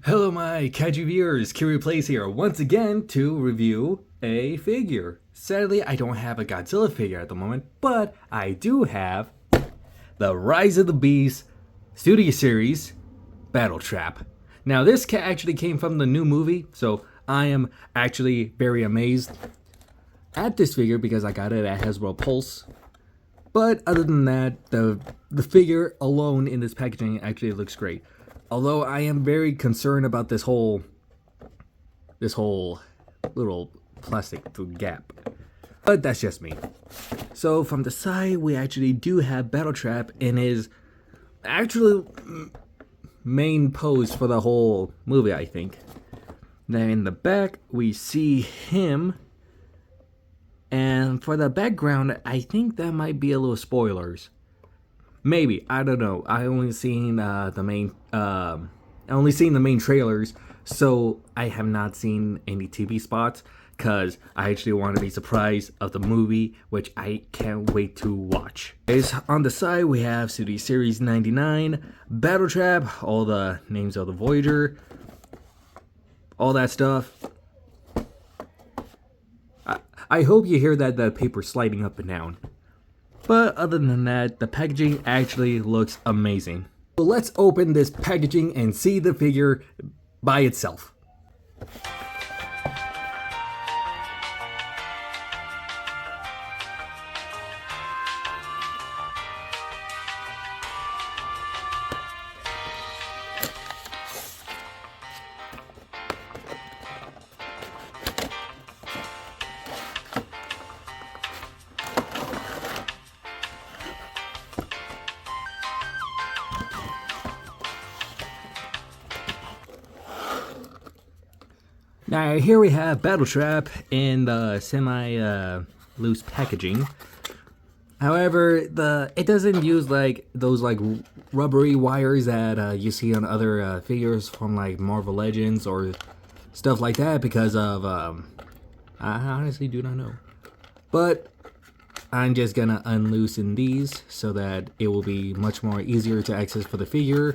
Hello my kaiju viewers, Kiryuplayz here once again to review a figure. Sadly, I don't have a Godzilla figure at the moment, but I do have the Rise of the Beast Studio Series Battletrap. Now this actually came from the new movie, so I am actually very amazed at this figure because I got it at Hasbro Pulse. But other than that, the figure alone in this packaging actually looks great. Although I am very concerned about this whole little plastic gap. But that's just me. So from the side, we actually do have Battletrap in his actual main pose for the whole movie, I think. Then in the back, we see him. And for the background, I think that might be a little spoilers. Maybe, I don't know. I only seen the main trailers, so I have not seen any TV spots because I actually want to be surprised of the movie, which I can't wait to watch. On the side, we have Studio Series 99, Battletrap, all the names of the Voyager, all that stuff. I hope you hear that the paper sliding up and down. But other than that, the packaging actually looks amazing. So let's open this packaging and see the figure by itself. Now here we have Battletrap in the semi-loose packaging. However, it doesn't use like those like rubbery wires that you see on other figures from like Marvel Legends or stuff like that because of I honestly do not know. But I'm just gonna unloosen these so that it will be much more easier to access for the figure.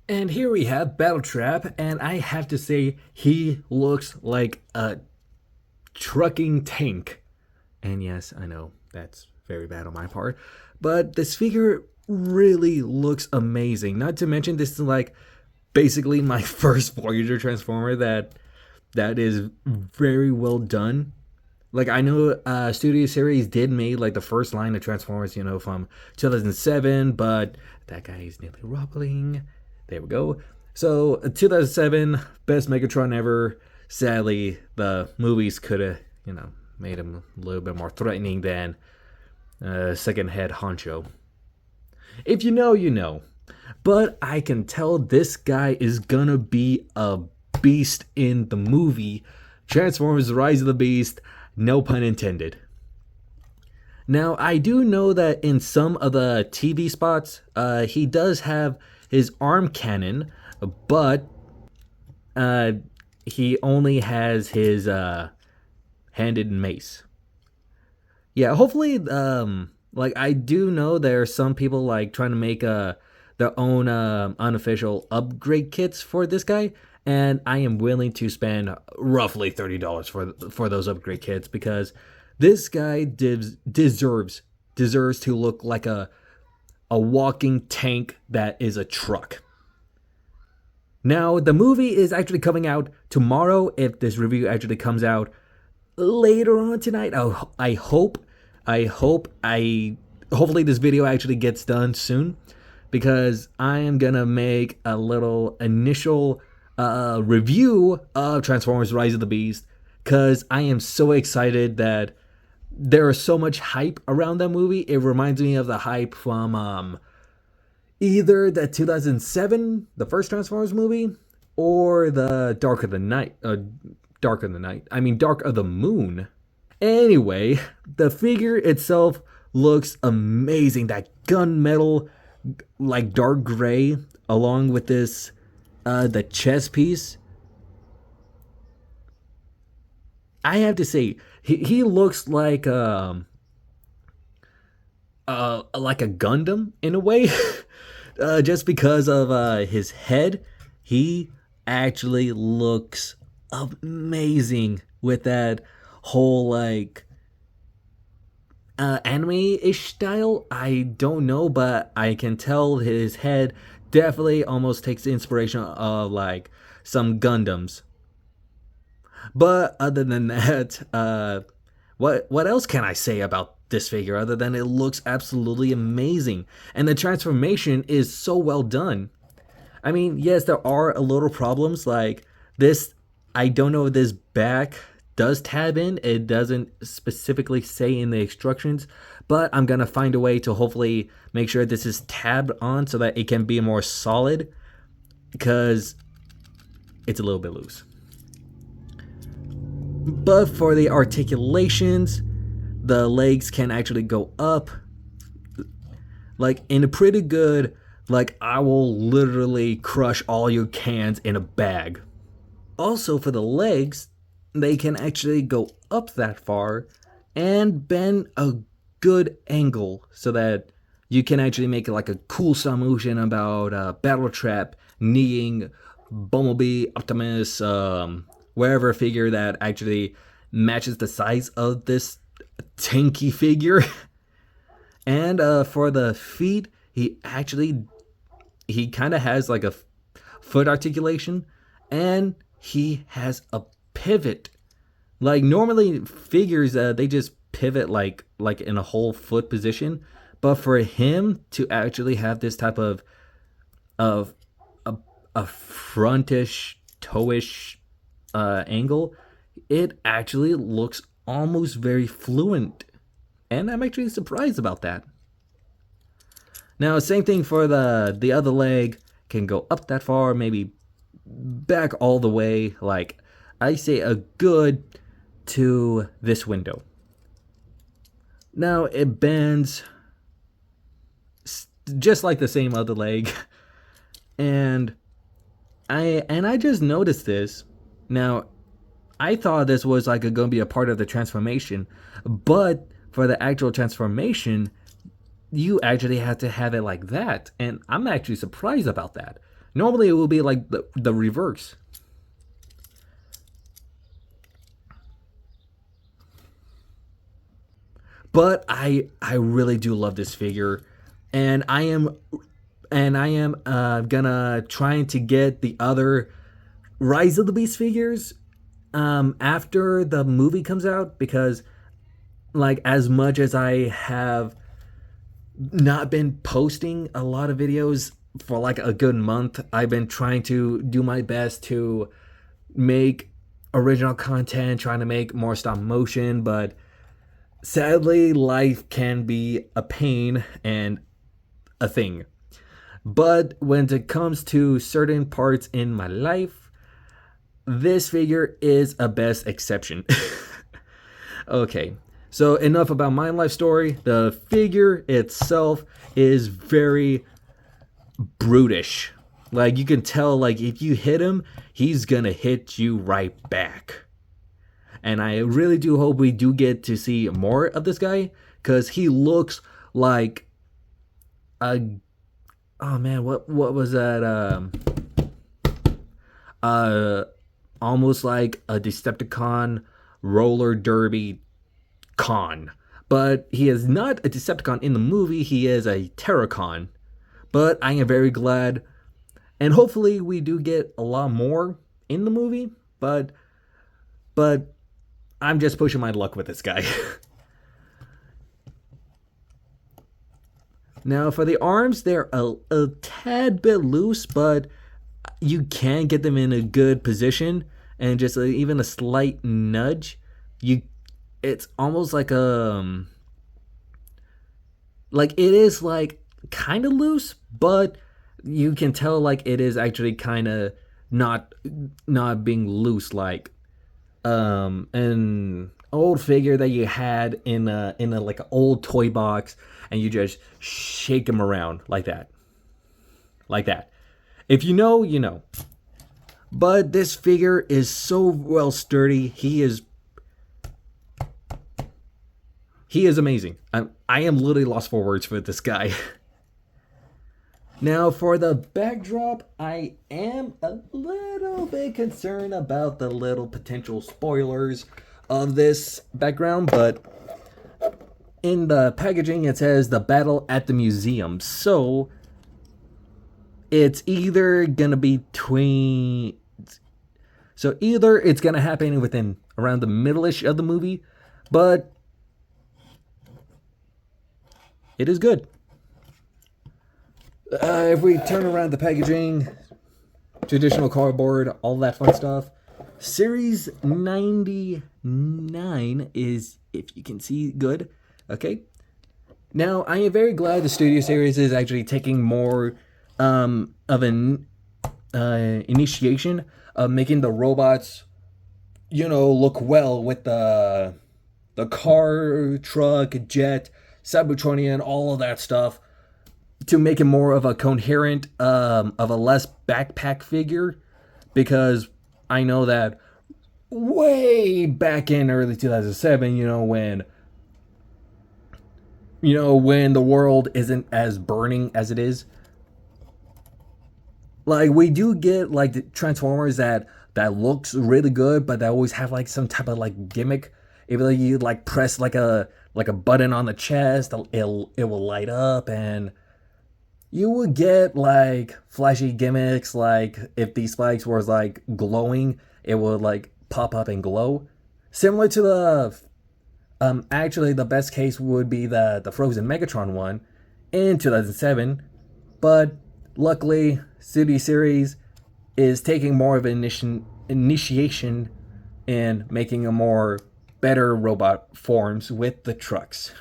And here we have Battletrap, and I have to say, he looks like a trucking tank. And yes, I know, that's very bad on my part, but this figure really looks amazing. Not to mention, this is like basically my first Voyager Transformer that is very well done. Like, I know Studio Series did make like the first line of Transformers, you know, from 2007, but that guy is nearly wobbling. There we go. So 2007, best Megatron ever. Sadly, the movies could have, you know, made him a little bit more threatening than second head honcho. If you know, you know. But I can tell this guy is gonna be a beast in the movie Transformers Rise of the Beast, no pun intended. Now, I do know that in some of the TV spots, he does have his arm cannon, but he only has his handed mace. Yeah, hopefully, like, I do know there are some people like trying to make their own unofficial upgrade kits for this guy, and I am willing to spend roughly $30 for those upgrade kits because this guy deserves to look like a walking tank that is a truck. Now, the movie is actually coming out tomorrow if this review actually comes out later on tonight. Oh, hopefully this video actually gets done soon because I am gonna make a little initial review of Transformers Rise of the Beast because I am so excited that there is so much hype around that movie. It reminds me of the hype from either the 2007, the first Transformers movie, or the Dark of the Moon. Anyway, the figure itself looks amazing. That gunmetal, like dark gray, along with this, the chest piece. I have to say, he looks like a Gundam in a way. Just because of his head, he actually looks amazing with that whole like anime-ish style. I don't know, but I can tell his head definitely almost takes the inspiration of like some Gundams. But other than that, what else can I say about this figure other than it looks absolutely amazing and the transformation is so well done. I mean, yes, there are a little problems like this. I don't know if this back does tab in. It doesn't specifically say in the instructions, but I'm gonna find a way to hopefully make sure this is tabbed on so that it can be more solid because it's a little bit loose. But for the articulations, the legs can actually go up like in a pretty good, like I will literally crush all your cans in a bag. Also for the legs, they can actually go up that far and bend a good angle so that you can actually make like a cool stop motion about Battletrap kneeing Bumblebee, Optimus, wherever figure that actually matches the size of this tanky figure. And for the feet, he kind of has like a foot articulation, and he has a pivot. Like normally figures, they just pivot like in a whole foot position, but for him to actually have this type of a frontish, toeish angle, it actually looks almost very fluent. And I'm actually surprised about that. Now, same thing for the other leg. Can go up that far, maybe back all the way. Like, I say a good to this window. Now, it bends just like the same other leg. And I just noticed this. Now, I thought this was like going to be a part of the transformation, but for the actual transformation, you actually have to have it like that, and I'm actually surprised about that. Normally, it will be like the reverse. But I really do love this figure, and I am gonna trying to get the other Rise of the Beast figures after the movie comes out, because like as much as I have not been posting a lot of videos for like a good month, I've been trying to do my best to make original content, trying to make more stop motion, but sadly life can be a pain and a thing. But when it comes to certain parts in my life, this figure is a best exception. Okay, so enough about my life story. The figure itself is very brutish. Like you can tell, like if you hit him, he's gonna hit you right back. And I really do hope we do get to see more of this guy, because he looks like a, oh man, what was that? Almost like a Decepticon roller derby con. But he is not a Decepticon in the movie, he is a Terracon. But I am very glad, and hopefully we do get a lot more in the movie, but I'm just pushing my luck with this guy. Now for the arms, they're a tad bit loose, but you can get them in a good position, and just even a slight nudge, it's almost like it is like kind of loose, but you can tell like it is actually kind of not being loose, like an old figure that you had in a like an old toy box, and you just shake them around like that. If you know, you know. But this figure is so well sturdy. He is He is amazing. I am literally lost for words for this guy. Now, for the backdrop, I am a little bit concerned about the little potential spoilers of this background, but in the packaging it says the battle at the museum. So it's either gonna be between. So either it's gonna happen within around the middle-ish of the movie, but it is good. If we turn around the packaging, traditional cardboard, all that fun stuff. Series 99 is, if you can see, good. Okay. Now, I am very glad the Studio Series is actually taking more of an initiation of making the robots, look well with the car, truck, jet, Cybertronian, all of that stuff, to make it more of a coherent, of a less backpack figure, because I know that way back in early 2007, when the world isn't as burning as it is, like, we do get like the Transformers that looks really good, but they always have like some type of like gimmick. If you like press like a button on the chest, it will light up, and you would get like flashy gimmicks, like if these spikes were like glowing, it would like pop up and glow. Similar to the actually the best case would be the Frozen Megatron one in 2007, but luckily Studio Series is taking more of an initiation and making a more better robot forms with the trucks,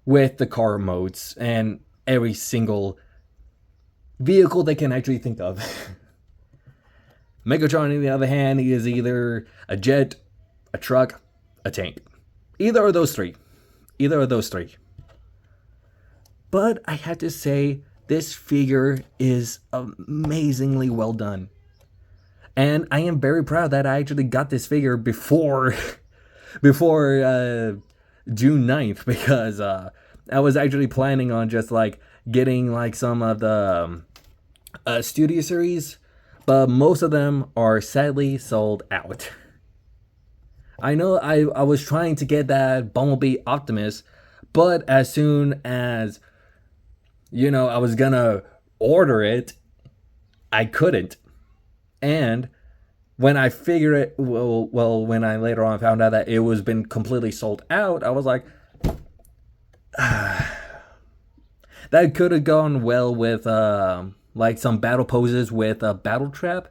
with the car modes, and every single vehicle they can actually think of. Megatron, on the other hand, he is either a jet, a truck, a tank. Either of those three. But I have to say, this figure is amazingly well done. And I am very proud that I actually got this figure before June 9th, because I was actually planning on just like getting like some of the Studio Series, but most of them are sadly sold out. I know I was trying to get that Bumblebee Optimus, but as soon as I was gonna order it, I couldn't. And when I figured it, when I later on found out that it was been completely sold out, I was like, that could have gone well with like some battle poses with a Battletrap.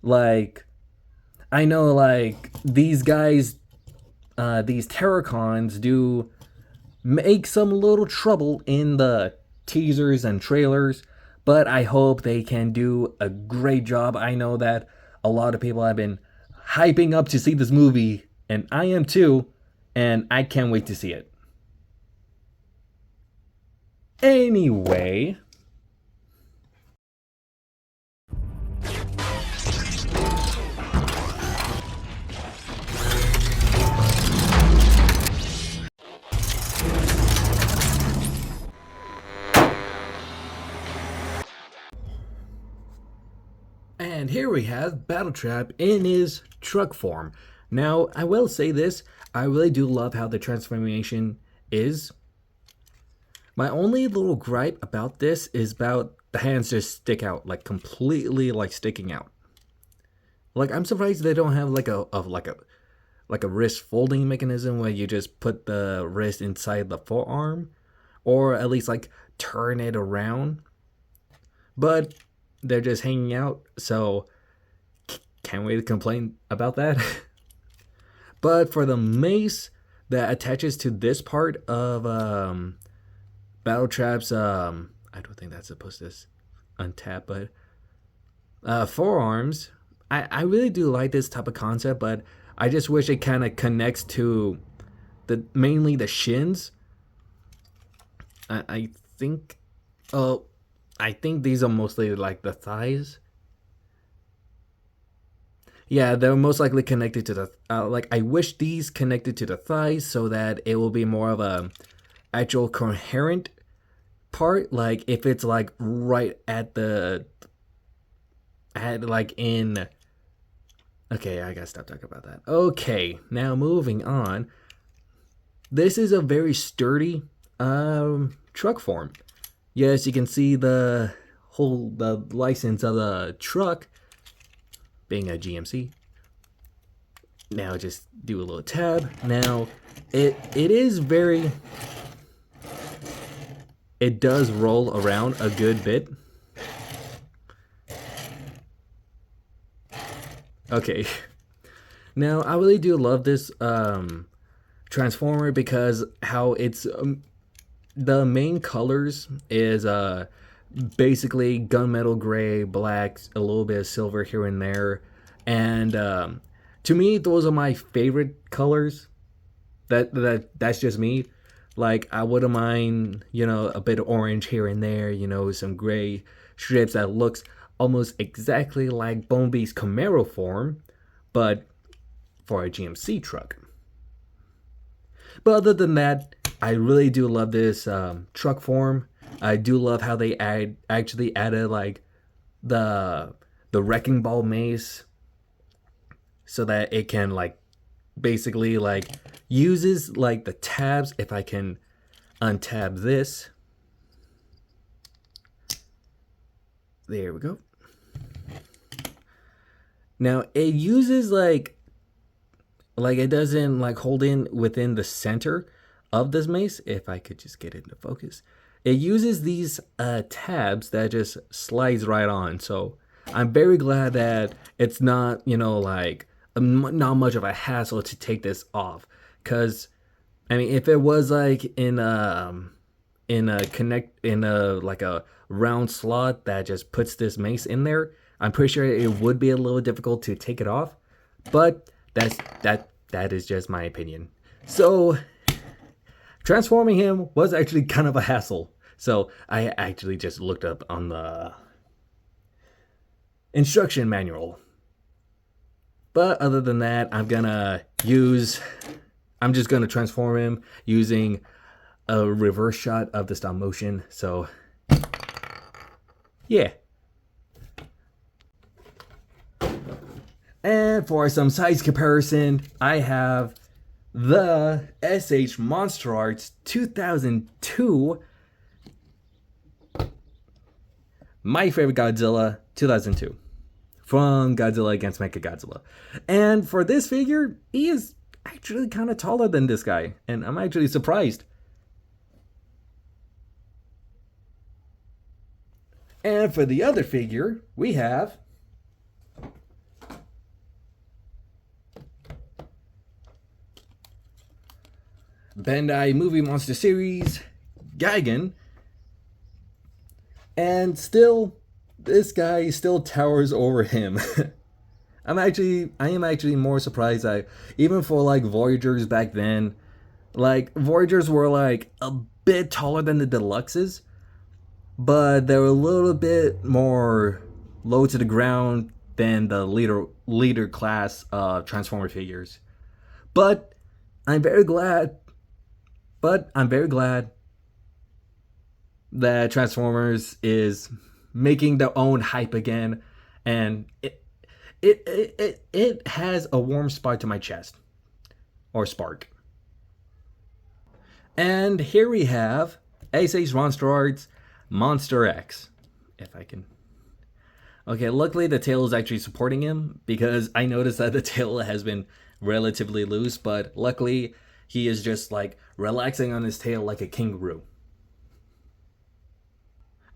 Like, I know like these guys, these Terracons do make some little trouble in the teasers and trailers, but I hope they can do a great job. I know that a lot of people have been hyping up to see this movie, and I am too, and I can't wait to see it. Anyway, and here we have Battletrap in his truck form. Now, I will say this, I really do love how the transformation is. My only little gripe about this is about the hands just stick out, like completely like sticking out. Like, I'm surprised they don't have like a wrist folding mechanism where you just put the wrist inside the forearm, or at least like turn it around. But they're just hanging out, so can't wait to complain about that. But for the mace that attaches to this part of Battletrap's, I don't think that's supposed to untap, but forearms, I really do like this type of concept, but I just wish it kind of connects to mainly the shins. I think these are mostly like the thighs. Yeah, they're most likely connected to the like. I wish these connected to the thighs so that it will be more of a actual coherent part. Like if it's like right at the at like in. Okay, I gotta stop talking about that. Okay, now moving on. This is a very sturdy truck form. Yes, you can see the license of the truck being a GMC. Now just do a little tab. Now it is very, it does roll around a good bit. Okay. Now I really do love this transformer because how it's the main colors is basically gunmetal gray, black, a little bit of silver here and there, and to me those are my favorite colors. That's just me. Like I wouldn't mind, a bit of orange here and there, some gray strips that looks almost exactly like Bonebeast's Camaro form, but for a GMC truck. But other than that, I really do love this truck form. I do love how they actually added like the wrecking ball mace so that it can like basically like uses like the tabs. If I can untab this, there we go. Now it uses like it doesn't like hold in within the center of this mace. If I could just get it into focus, it uses these tabs that just slides right on. So I'm very glad that it's not, like not much of a hassle to take this off. Cause I mean, if it was like in a like a round slot that just puts this mace in there, I'm pretty sure it would be a little difficult to take it off. But that is just my opinion. So transforming him was actually kind of a hassle. So I actually just looked up on the instruction manual. But other than that, I'm just gonna transform him using a reverse shot of the stop motion. So yeah. And for some size comparison, I have the SH Monster Arts 2002, My Favorite Godzilla 2002, from Godzilla against Mechagodzilla. And for this figure, he is actually kind of taller than this guy, and I'm actually surprised. And for the other figure, we have Bandai Movie Monster Series Gigan, and still this guy still towers over him. I am actually more surprised. Even for like Voyagers back then, like Voyagers were like a bit taller than the deluxes, but they were a little bit more low to the ground than the leader class Transformer figures. But I'm very glad that Transformers is making their own hype again, and it has a warm spot to my chest, or spark. And here we have SH Monster Arts Monster X. If I can. Okay, luckily the tail is actually supporting him, because I noticed that the tail has been relatively loose, but luckily he is just like relaxing on his tail like a kangaroo.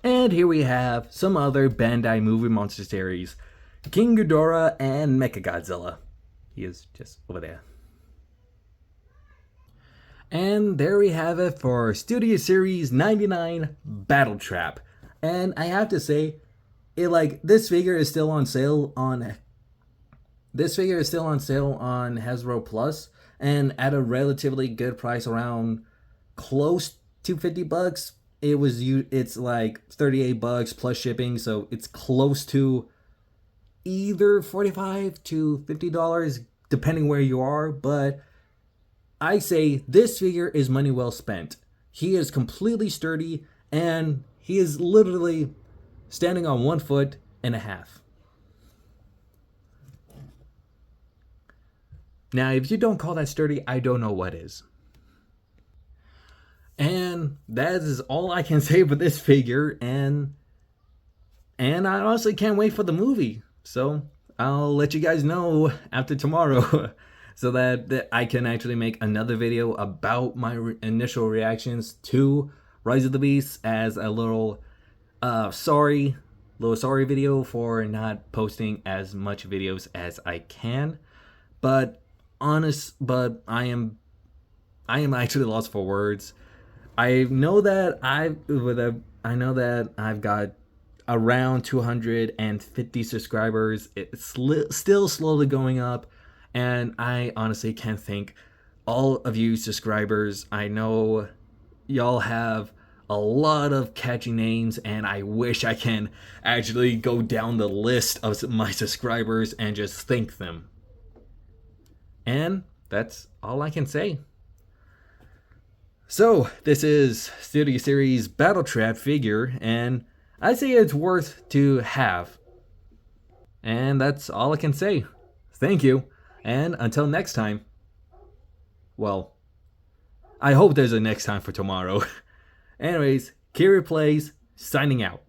And here we have some other Bandai Movie Monster Series, King Ghidorah and Mechagodzilla. He is just over there. And there we have it for Studio Series 99 Battletrap. And I have to say, this figure is still on sale on Hasbro Plus, and at a relatively good price, around close to $50. It's like $38 plus shipping, so it's close to either $45 to $50 depending where you are, but I say this figure is money well spent. He is completely sturdy and he is literally standing on 1 foot and a half. Now, if you don't call that sturdy, I don't know what is. And that is all I can say for this figure, and I honestly can't wait for the movie. So I'll let you guys know after tomorrow so that I can actually make another video about my initial reactions to Rise of the Beast as a little sorry video for not posting as much videos as I can. But I am actually lost for words. I know that I've got around 250 subscribers. It's still slowly going up, and I honestly can't thank all of you subscribers. I know y'all have a lot of catchy names, and I wish I can actually go down the list of my subscribers and just thank them. And that's all I can say. So, this is Studio Series Battletrap figure, and I say it's worth to have. And that's all I can say. Thank you, and until next time. Well, I hope there's a next time for tomorrow. Anyways, Kiryuplayz signing out.